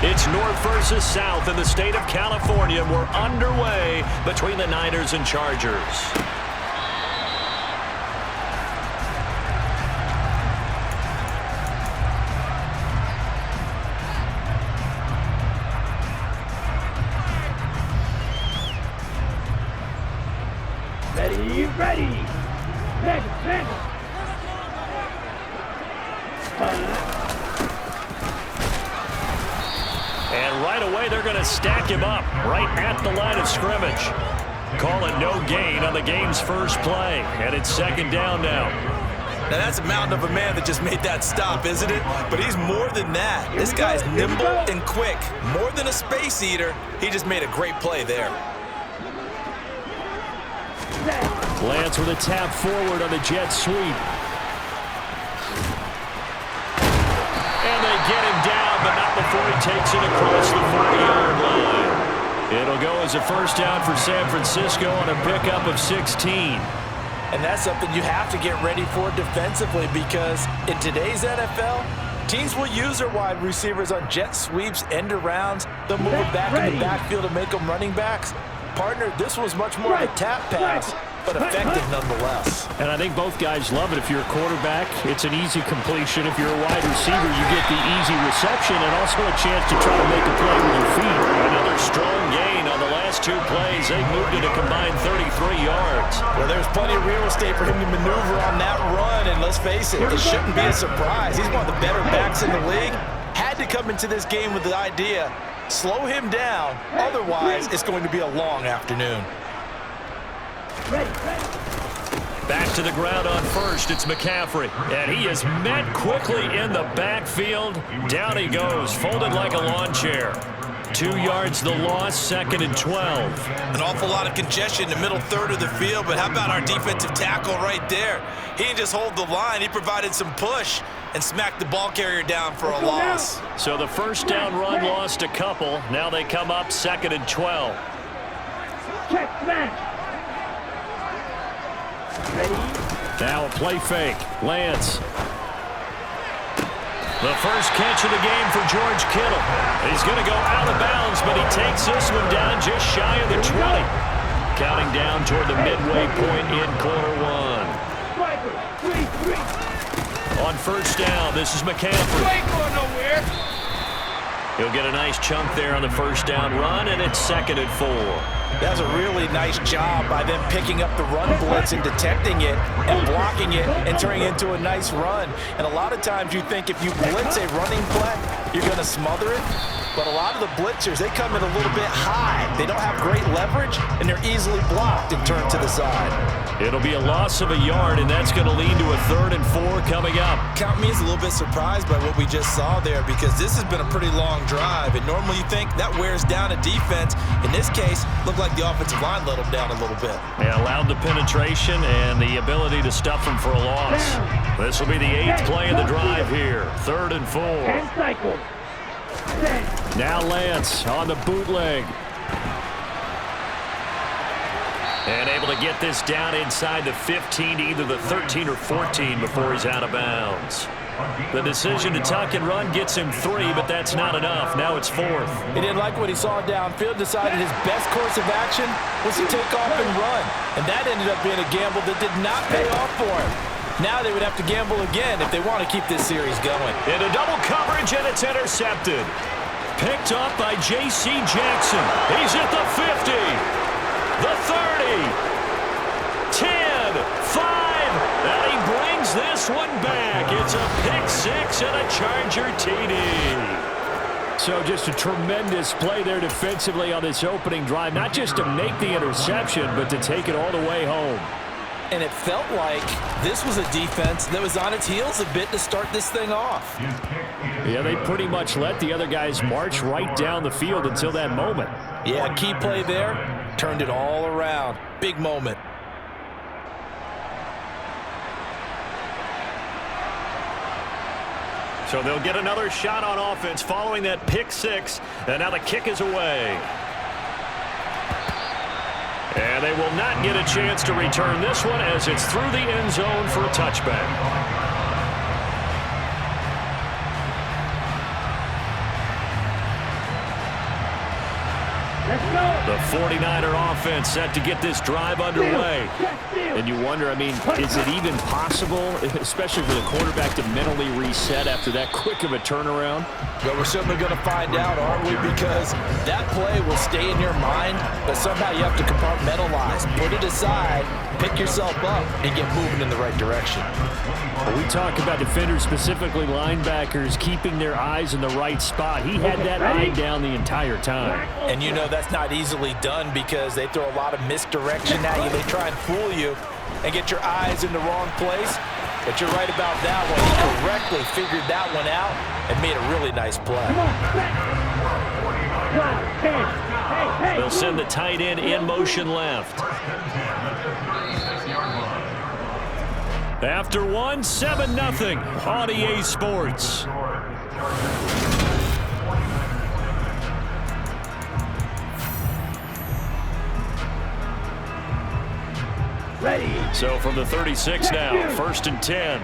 It's North versus South in the state of California. We're underway between the Niners and Chargers. Ready. And right away, they're going to stack him up right at the line of scrimmage. Call it no gain on the game's first play. And it's second down now. Now, that's a mountain of a man that just made that stop, isn't it? But he's more than that. This guy's nimble and quick. More than a space eater. He just made a great play there. Lance with a tap forward on the jet sweep. And they get him down, but not before he takes it across the 40-yard line. It'll go as a first down for San Francisco on a pickup of 16. And that's something you have to get ready for defensively, because in today's NFL, teams will use their wide receivers on jet sweeps, end arounds. They'll move it back in the backfield to make them running backs. Partner, this was much more of a tap pass, but effective nonetheless. And I think both guys love it. If you're a quarterback, it's an easy completion. If you're a wide receiver, you get the easy reception and also a chance to try to make a play with your feet. Another strong gain on the last two plays. They moved it a combined 33 yards. Well, there's plenty of real estate for him to maneuver on that run, and let's face it, it shouldn't be a surprise. He's one of the better backs in the league. Had to come into this game with the idea, slow him down, otherwise it's going to be a long afternoon. Back to the ground on first, it's McCaffrey. And he is met quickly in the backfield. Down he goes, folded like a lawn chair. 2 yards the loss, second and 12. An awful lot of congestion in the middle third of the field, but how about our defensive tackle right there? He didn't just hold the line, he provided some push and smacked the ball carrier down for a loss. So the first down run lost a couple. Now they come up second and 12. Check back. Now a play fake. Lance. The first catch of the game for George Kittle. He's going to go out of bounds, but he takes this one down just shy of the 20. Counting down toward the midway point in quarter one. On first down, this is McCaffrey. Ain't going nowhere. He'll get a nice chunk there on the first down run, and it's second and 4. That was a really nice job by them picking up the run blitz and detecting it and blocking it and turning it into a nice run. And a lot of times you think if you blitz a running play, you're going to smother it. But a lot of the blitzers, they come in a little bit high. They don't have great leverage, and they're easily blocked and turned to the side. It'll be a loss of a yard, and that's going to lead to a third and 4 coming up. Count me as a little bit surprised by what we just saw there, because this has been a pretty long drive, and normally you think that wears down a defense. In this case, looked like the offensive line let them down a little bit. Yeah, allowed the penetration and the ability to stuff them for a loss. This will be the 8th play of the drive here. Third and 4. Now Lance on the bootleg. And able to get this down inside the 15 to either the 13 or 14 before he's out of bounds. The decision to tuck and run gets him 3, but that's not enough. Now it's 4th. He didn't like what he saw downfield, decided his best course of action was to take off and run. And that ended up being a gamble that did not pay off for him. Now they would have to gamble again if they want to keep this series going. Into double coverage, and it's intercepted. Picked up by J.C. Jackson. He's at the 50, the 30, 10, 5, and he brings this one back. It's a pick 6 and a Charger TD. So just a tremendous play there defensively on this opening drive, not just to make the interception, but to take it all the way home. And it felt like this was a defense that was on its heels a bit to start this thing off. Yeah, they pretty much let the other guys march right down the field until that moment. Yeah, key play there, turned it all around. Big moment. So they'll get another shot on offense following that pick 6, and now the kick is away. And they will not get a chance to return this one as it's through the end zone for a touchback. The 49er offense set to get this drive underway. And you wonder, I mean, is it even possible, especially for the quarterback, to mentally reset after that quick of a turnaround? Well, we're certainly going to find out, aren't we? Because that play will stay in your mind, but somehow you have to compartmentalize, put it aside, pick yourself up, and get moving in the right direction. When we talk about defenders, specifically linebackers, keeping their eyes in the right spot, he had that eye down the entire time. And you know that's not easily done because they throw a lot of misdirection at you. They try and fool you and get your eyes in the wrong place. But you're right about that one. He correctly figured that one out and made a really nice play. They'll send the tight end in motion left. After one, 7-0 on EA Sports. Ready. So from the 36 now, 1st and 10.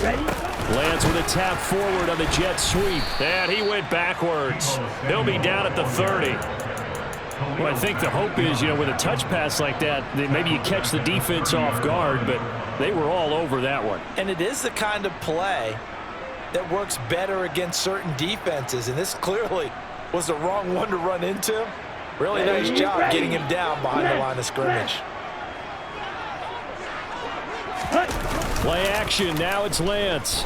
Ready. Lance with a tap forward on the jet sweep. And he went backwards. He'll be down at the 30. Well, I think the hope is, you know, with a touch pass like that, that maybe you catch the defense off guard, but they were all over that one. And it is the kind of play that works better against certain defenses, and this clearly was the wrong one to run into. Really nice job getting him down behind the line of scrimmage. Play action, now it's Lance.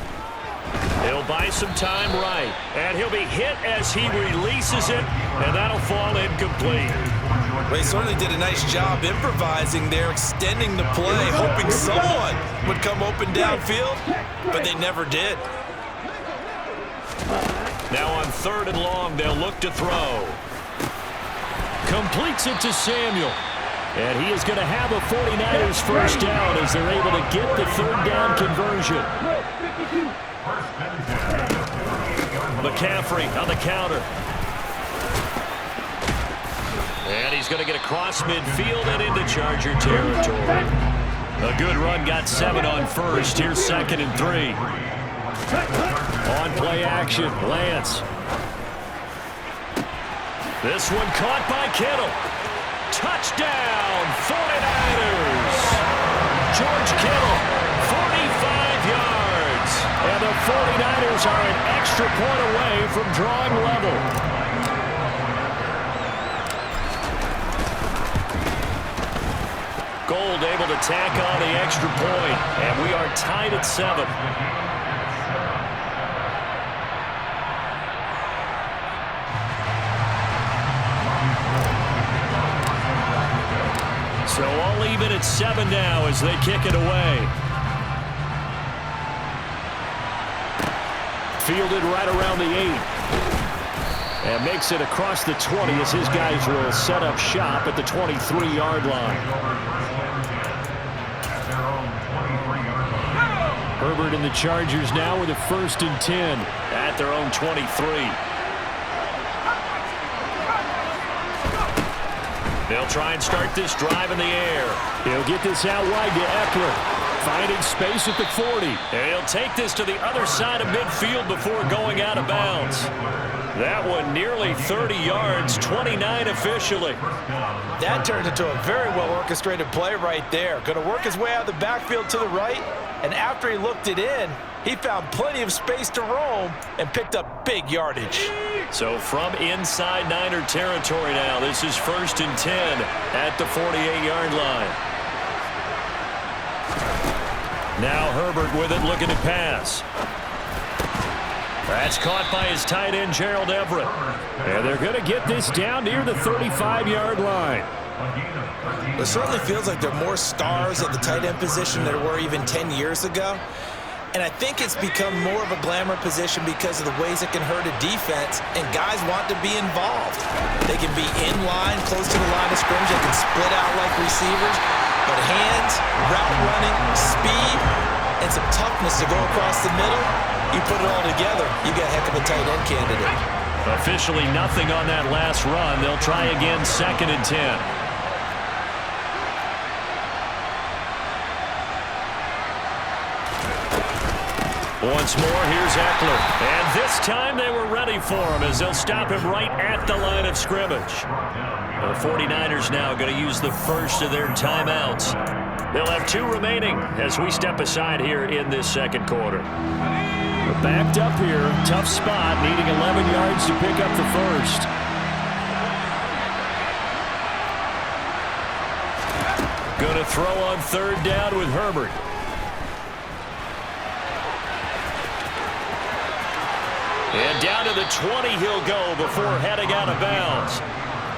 He'll buy some time right, and he'll be hit as he releases it, and that'll fall incomplete. Well, he certainly did a nice job improvising there, extending the play, hoping someone would come open downfield, but they never did. Now on 3rd and long, they'll look to throw. Completes it to Samuel. And he is going to have a 49ers first down as they're able to get the 3rd down conversion. McCaffrey on the counter. And he's going to get across midfield and into Charger territory. A good run, got 7 on 1st. Here's 2nd and 3. On play action, Lance. This one caught by Kittle. Touchdown, 49ers. George Kittle, 45 yards. And the 49ers are an extra point away from drawing level. Gold able to tack on the extra point, and we are tied at 7. So all even at 7 now as they kick it away. Fielded right around the 8. And makes it across the 20 as his guys will set up shop at the 23-yard line. Herbert and the Chargers now with a 1st and 10 at their own 23. They'll try and start this drive in the air. He'll get this out wide to Eckler. Finding space at the 40. And he'll take this to the other side of midfield before going out of bounds. That one nearly 30 yards, 29 officially. That turned into a very well-orchestrated play right there. Going to work his way out of the backfield to the right, and after he looked it in, he found plenty of space to roam and picked up big yardage. So from inside Niner territory now, this is 1st and 10 at the 48-yard line. Now Herbert with it, looking to pass. That's caught by his tight end, Gerald Everett. And they're going to get this down near the 35-yard line. It certainly feels like there are more stars at the tight end position than there were even 10 years ago. And I think it's become more of a glamour position because of the ways it can hurt a defense, and guys want to be involved. They can be in line, close to the line of scrimmage. They can split out like receivers. But hands, route running, speed, and some toughness to go across the middle, you put it all together, you got a heck of a tight end candidate. Officially nothing on that last run. They'll try again, 2nd and 10. Once more, here's Eckler. And this time they were ready for him as they'll stop him right at the line of scrimmage. The 49ers now going to use the first of their timeouts. They'll have 2 remaining as we step aside here in this second quarter. We're backed up here. Tough spot, needing 11 yards to pick up the first. Going to throw on third down with Herbert. And down to the 20 he'll go before heading out of bounds.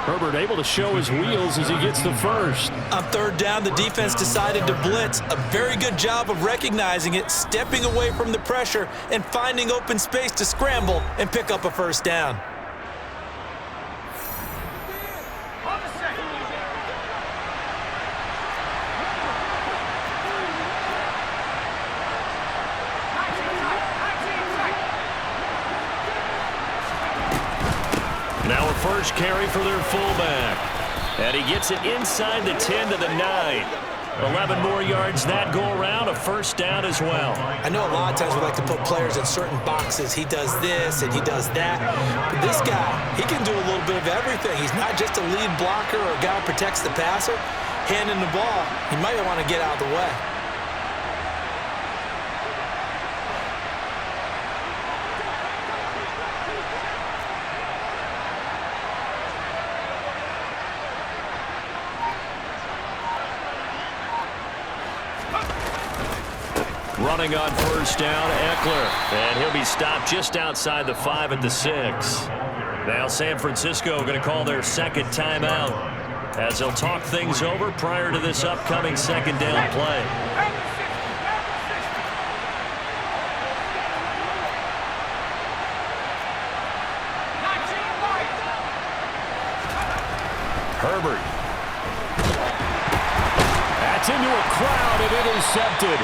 Herbert able to show his wheels as he gets the first. On third down, the defense decided to blitz. A very good job of recognizing it, stepping away from the pressure, and finding open space to scramble and pick up a first down. Now a first carry for their fullback. And he gets it inside the 10 to the 9. 11 more yards that go around, a first down as well. I know a lot of times we like to put players in certain boxes. He does this and he does that. But this guy, he can do a little bit of everything. He's not just a lead blocker or a guy who protects the passer. Handing the ball, he might want to get out of the way. Running on first down, Eckler. And he'll be stopped just outside the 5 at the 6. Now San Francisco going to call their second timeout as they'll talk things over prior to this upcoming second down play. Herbert. That's into a crowd and intercepted.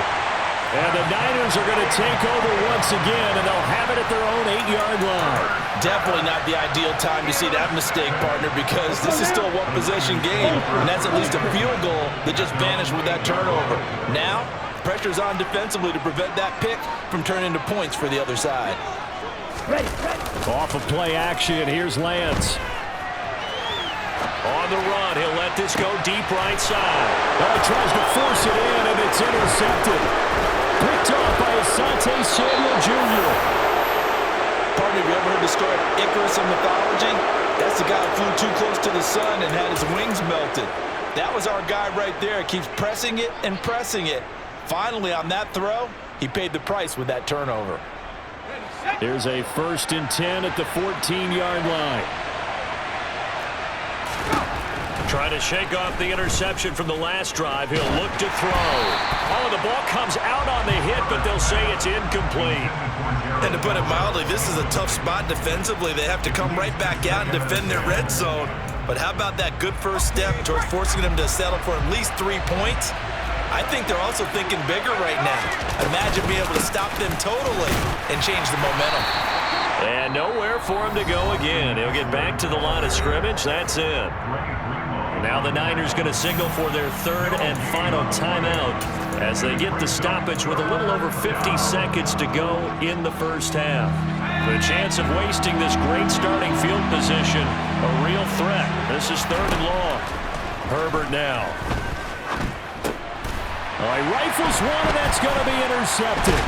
And the Niners are going to take over once again, and they'll have it at their own 8-yard line. Definitely not the ideal time to see that mistake, partner, because this is still a one-possession game, and that's at least a field goal that just vanished with that turnover. Now, pressure's on defensively to prevent that pick from turning into points for the other side. Off of play action, here's Lance. On the run, he'll let this go deep right side. He tries to force it in, and it's intercepted. Picked off by Asante Samuel Jr. Partner, have you ever heard the story of Icarus in mythology? That's the guy who flew too close to the sun and had his wings melted. That was our guy right there. Keeps pressing it and pressing it. Finally, on that throw, he paid the price with that turnover. Here's a 1st and 10 at the 14-yard line. Trying to shake off the interception from the last drive. He'll look to throw. Oh, the ball comes out on the hit, but they'll say it's incomplete. And to put it mildly, this is a tough spot defensively. They have to come right back out and defend their red zone. But how about that good first step towards forcing them to settle for at least 3 points? I think they're also thinking bigger right now. Imagine being able to stop them totally and change the momentum. And nowhere for him to go again. He'll get back to the line of scrimmage. That's it. Now the Niners going to signal for their 3rd and final timeout as they get the stoppage with a little over 50 seconds to go in the first half. The chance of wasting this great starting field position, a real threat. This is 3rd and long. Herbert now. He rifles one, and that's going to be intercepted.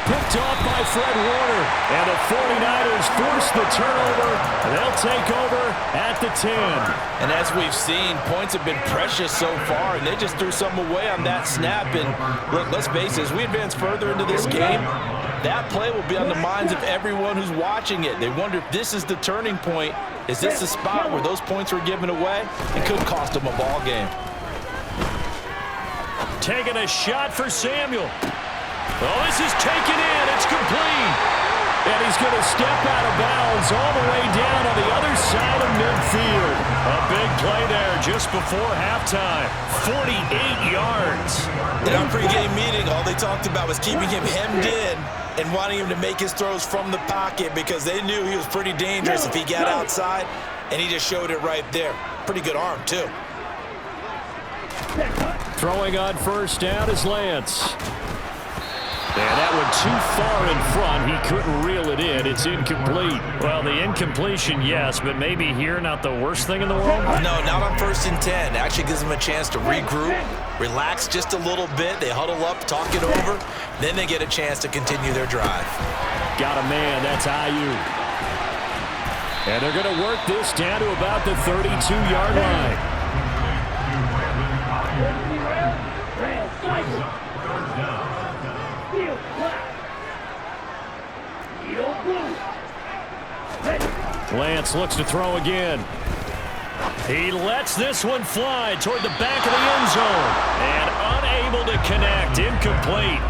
Picked off by Fred Warner. And the 49ers force the turnover. They'll take over at the 10. And as we've seen, points have been precious so far, and they just threw some away on that snap. And look, let's face it, as we advance further into this game, that play will be on the minds of everyone who's watching it. They wonder if this is the turning point. Is this the spot where those points were given away? It could cost them a ball game. Taking a shot for Samuel. Oh, this is taken in. It's complete. And he's going to step out of bounds all the way down on the other side of midfield. A big play there just before halftime. 48 yards. In our pregame meeting, all they talked about was keeping him hemmed in and wanting him to make his throws from the pocket because they knew he was pretty dangerous if he got outside, and he just showed it right there. Pretty good arm, too. Throwing on first down is Lance. And that one too far in front. He couldn't reel it in. It's incomplete. Well, the incompletion, yes, but maybe here not the worst thing in the world? No, not on 1st and 10. It actually gives them a chance to regroup, relax just a little bit. They huddle up, talk it over. Then they get a chance to continue their drive. Got a man. That's IU. And they're going to work this down to about the 32-yard line. Lance looks to throw again. He lets this one fly toward the back of the end zone. And unable to connect. Incomplete.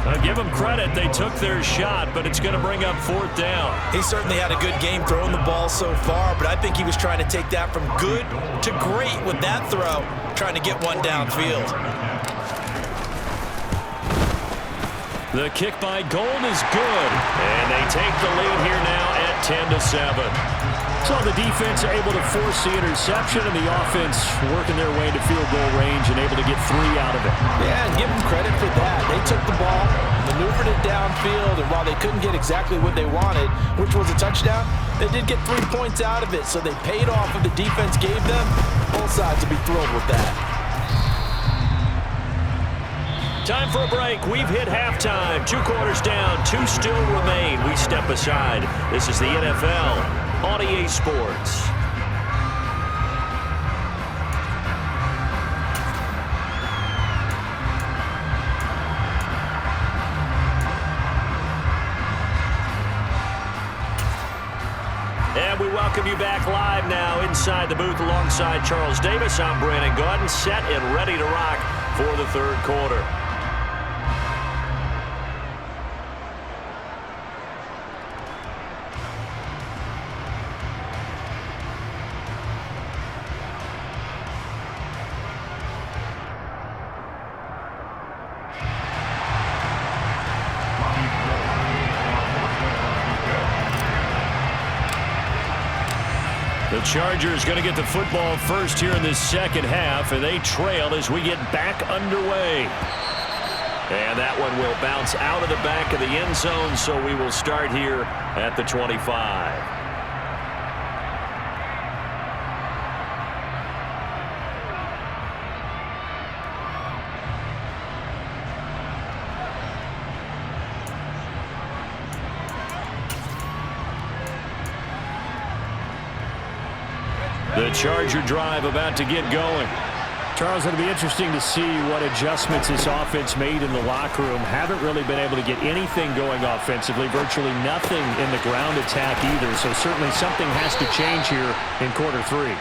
I'll give them credit. They took their shot, but it's going to bring up 4th down. He certainly had a good game throwing the ball so far, but I think he was trying to take that from good to great with that throw, trying to get one downfield. The kick by Gold is good, and they take the lead here now at 10-7. So the defense able to force the interception, and the offense working their way into field goal range and able to get 3 out of it. Yeah, and give them credit for that. They took the ball, maneuvered it downfield, and while they couldn't get exactly what they wanted, which was a touchdown, they did get 3 points out of it, so they paid off what the defense gave them. Both sides will be thrilled with that. Time for a break. We've hit halftime. 2 quarters down. 2 still remain. We step aside. This is the NFL on EA Sports. And we welcome you back live now inside the booth alongside Charles Davis. I'm Brandon Gaudin, set and ready to rock for the 3rd quarter. The Chargers going to get the football first here in this 2nd half, and they trail as we get back underway. And that one will bounce out of the back of the end zone, so we will start here at the 25. The Charger drive about to get going. Charles, it'll be interesting to see what adjustments this offense made in the locker room. Haven't really been able to get anything going offensively, virtually nothing in the ground attack either. So certainly something has to change here in quarter 3.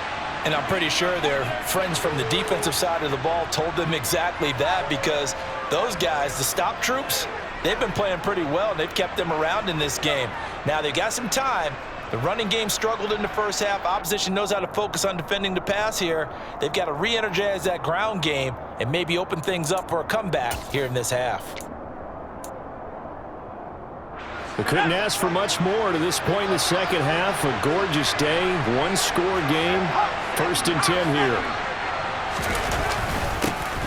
And I'm pretty sure their friends from the defensive side of the ball told them exactly that, because those guys, the stop troops, they've been playing pretty well, and they've kept them around in this game. Now they've got some time. The running game struggled in the first half. Opposition knows how to focus on defending the pass here. They've got to re-energize that ground game and maybe open things up for a comeback here in this half. We couldn't ask for much more to this point in the 2nd half. A gorgeous day, 1-score game. 1st and 10 here.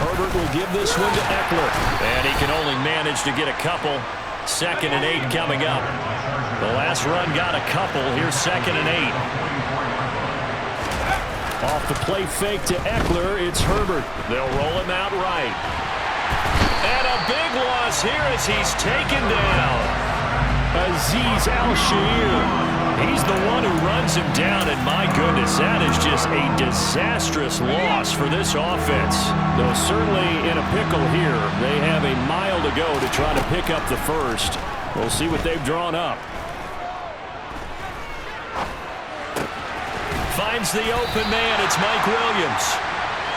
Herbert will give this one to Eckler. And he can only manage to get a couple. 2nd and 8 coming up. The last run got a couple. Here's 2nd and 8. Off the play fake to Eckler, it's Herbert. They'll roll him out right. And a big loss here as he's taken down. Azeez Al-Shaair. He's the one who runs him down, and my goodness, that is just a disastrous loss for this offense. Though certainly in a pickle here, they have a mile to go to try to pick up the first. We'll see what they've drawn up. Finds the open man. It's Mike Williams.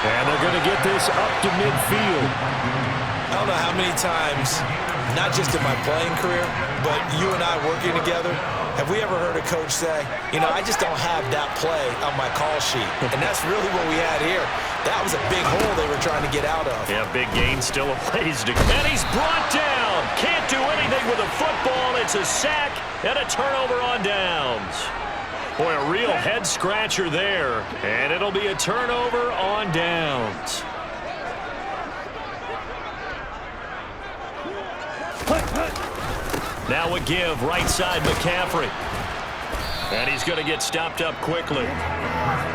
And they're going to get this up to midfield. I don't know how many times, not just in my playing career, but you and I working together, have we ever heard a coach say, you know, I just don't have that play on my call sheet. And that's really what we had here. That was a big hole they were trying to get out of. Yeah, big gain, still a ways to go. And he's brought down. Can't do anything with a football. It's a sack and a turnover on downs. Boy, a real head-scratcher there. And it'll be a turnover on downs. Now a give, right side McCaffrey. And he's going to get stopped up quickly.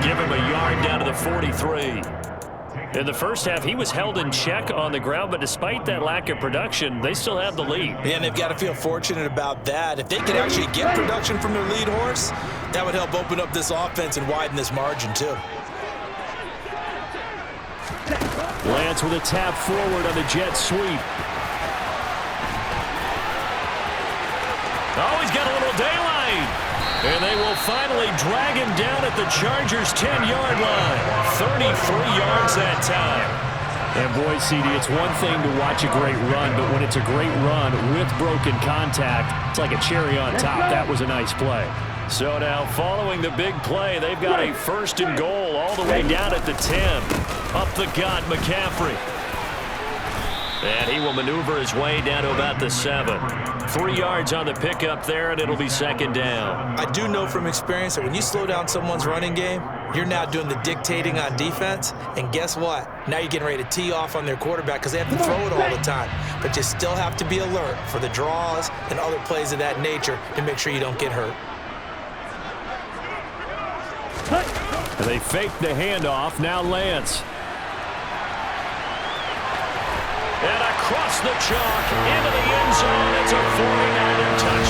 Give him a yard down to the 43. In the first half, he was held in check on the ground, but despite that lack of production, they still have the lead. And they've got to feel fortunate about that. If they could actually get production from their lead horse, that would help open up this offense and widen this margin too. Lance with a tap forward on the jet sweep. Oh, he's got a little daylight. And they will finally drag him down at the Chargers' 10-yard line. 33 yards that time. And boy, CD, it's one thing to watch a great run, but when it's a great run with broken contact, it's like a cherry on top. That was a nice play. So now, following the big play, they've got a 1st and goal all the way down at the 10. Up the gut, McCaffrey. And he will maneuver his way down to about the 7. 3 yards on the pickup there, and it'll be 2nd down. I do know from experience that when you slow down someone's running game, you're now doing the dictating on defense. And guess what? Now you're getting ready to tee off on their quarterback because they have to throw it all the time. But you still have to be alert for the draws and other plays of that nature to make sure you don't get hurt. They fake the handoff. Now Lance. And across the chalk into the end zone. It's a 49er touchdown.